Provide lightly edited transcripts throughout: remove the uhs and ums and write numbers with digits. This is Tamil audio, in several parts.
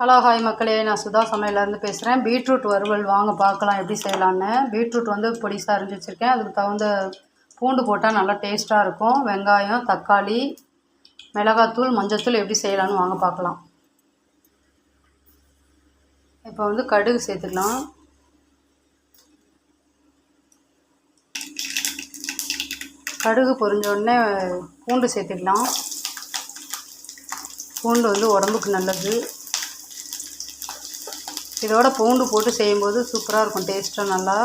ஹலோ ஹாய் மக்களே, நான் சுதா சமையலேருந்து பேசுகிறேன். பீட்ரூட் வறுவல் வாங்க பார்க்கலாம் எப்படி செய்யலான்னு. பீட்ரூட் வந்து பொடிசாக அரிஞ்சு வச்சுருக்கேன். அதுக்கு தகுந்த பூண்டு போட்டால் நல்லா டேஸ்ட்டாக இருக்கும். வெங்காயம், தக்காளி, மிளகாத்தூள், மஞ்சத்தூள் எப்படி செய்யலான்னு வாங்க பார்க்கலாம். இப்போ வந்து கடுகு சேர்த்துக்கலாம். கடுகு பொரிஞ்ச உடனே பூண்டு சேர்த்துக்கலாம். பூண்டு வந்து உடம்புக்கு நல்லது. இதோட பூண்டு போட்டு செய்யும்போது சூப்பராக இருக்கும், டேஸ்ட்டாக நல்லா.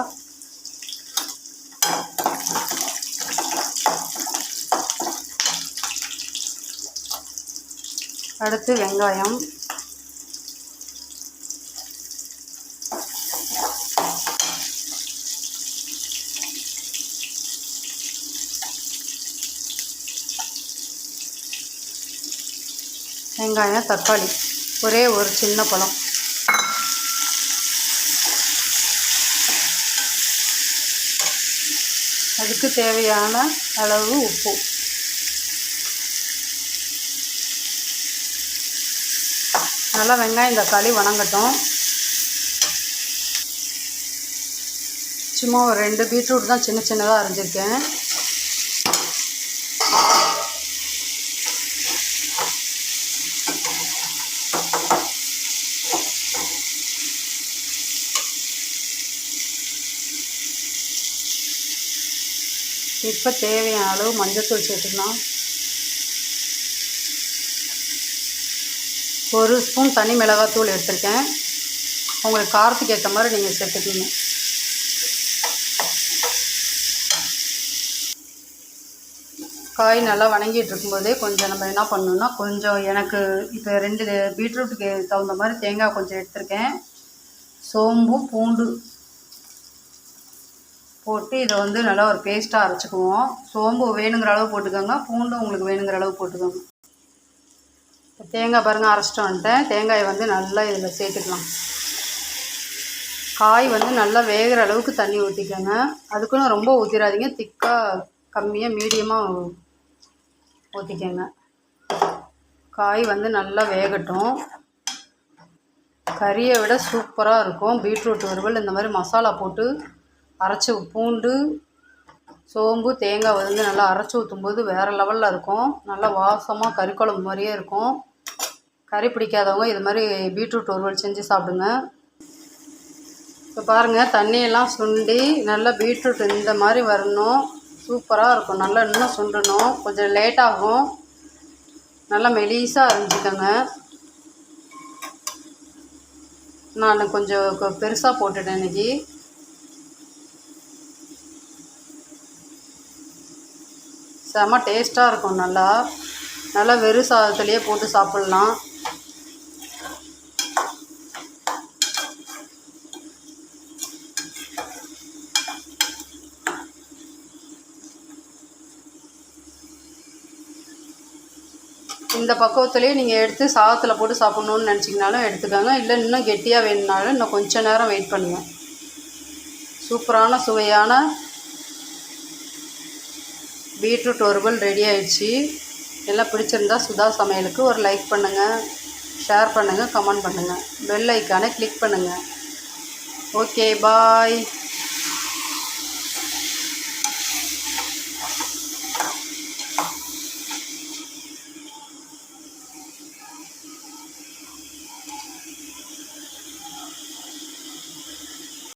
அடுத்து வெங்காயம், தக்காளி, ஒரே ஒரு சின்ன பழம், அதுக்கு தேவையான அளவு உப்பு, நல்லா வெங்காயம் தக்காளி வணங்கட்டும். சும்மா ஒரு 2 பீட்ரூட் தான் சின்ன சின்னதாக அரிஞ்சிருக்கேன். இப்போ தேவையான அளவு மஞ்சத்தூள் சேர்த்துக்கலாம். 1 ஸ்பூன் தனி மிளகாத்தூள் எடுத்திருக்கேன். உங்களுக்கு காரத்துக்கு ஏற்ற மாதிரி நீங்கள் சேர்த்துக்கீங்க. காய் நல்லா வணங்கிட்டு இருக்கும்போதே கொஞ்சம் நம்ம என்ன பண்ணணும்னா, கொஞ்சம் எனக்கு இப்போ 2 பீட்ரூட்டுக்கு தகுந்த மாதிரி தேங்காய் கொஞ்சம் எடுத்திருக்கேன். சோம்பும் பூண்டு போட்டு இதை வந்து நல்லா ஒரு பேஸ்ட்டாக அரைச்சிக்குவோம். சோம்பு வேணுங்கிற அளவு போட்டுக்கோங்க, பூண்டு உங்களுக்கு வேணுங்கிற அளவு போட்டுக்கோங்க. தேங்காய் பாருங்கள், அரைச்சிட்டு வந்துட்டேன். தேங்காயை வந்து நல்லா இதில் சேர்த்துக்கலாம். காய் வந்து நல்லா வேகிற அளவுக்கு தண்ணி ஊற்றிக்கோங்க. அதுக்குன்னு ரொம்ப ஊற்றிடாதீங்க, திக்காக கம்மியாக மீடியமாக ஊற்றிக்கோங்க. காய் வந்து நல்லா வேகட்டும். கறியை விட சூப்பராக இருக்கும் பீட்ரூட் வறுவல். இந்த மாதிரி மசாலா போட்டு அரைச்சி பூண்டு, சோம்பு, தேங்காய் வந்து நல்லா அரைச்சி ஊற்றும்போது வேறு லெவலில் இருக்கும். நல்லா வாசமாக கறி குழம்பு மாதிரியே இருக்கும். கறி பிடிக்காதவங்க இது மாதிரி பீட்ரூட் வறுவல் செஞ்சு சாப்பிடுங்க. இப்போ பாருங்கள், தண்ணியெல்லாம் சுண்டி நல்லா பீட்ரூட் இந்த மாதிரி வரணும். சூப்பராக இருக்கும். நல்லா இன்னும் சுண்டணும், கொஞ்சம் லேட்டாகும். நல்லா மெலிசாக அரிஞ்சிக்கோங்க. நான் கொஞ்சம் பெருசாக போட்டுட்டேன் இன்றைக்கி. செம்ம டேஸ்ட்டாக இருக்கும். நல்லா வெறும் சாதத்துலேயே போட்டு சாப்பிட்லாம். இந்த பக்குவத்துலேயே நீங்கள் எடுத்து சாதத்தில் போட்டு சாப்பிட்ணுன்னு நினச்சிங்கனாலும் எடுத்துக்கோங்க. இல்லை இன்னும் கெட்டியாக வேணுனாலும் இன்னும் கொஞ்சம் நேரம் வெயிட் பண்ணுங்கள். சூப்பரான சுவையான பீட்ரூட் வறுவல் ரெடி ஆயிடுச்சு. எல்லாம் பிடிச்சிருந்தா சுதா சமையலுக்கு ஒரு லைக் பண்ணுங்கள், ஷேர் பண்ணுங்கள், கமெண்ட் பண்ணுங்கள், பெல் ஐக்கானை கிளிக் பண்ணுங்கள். ஓகே, பாய்.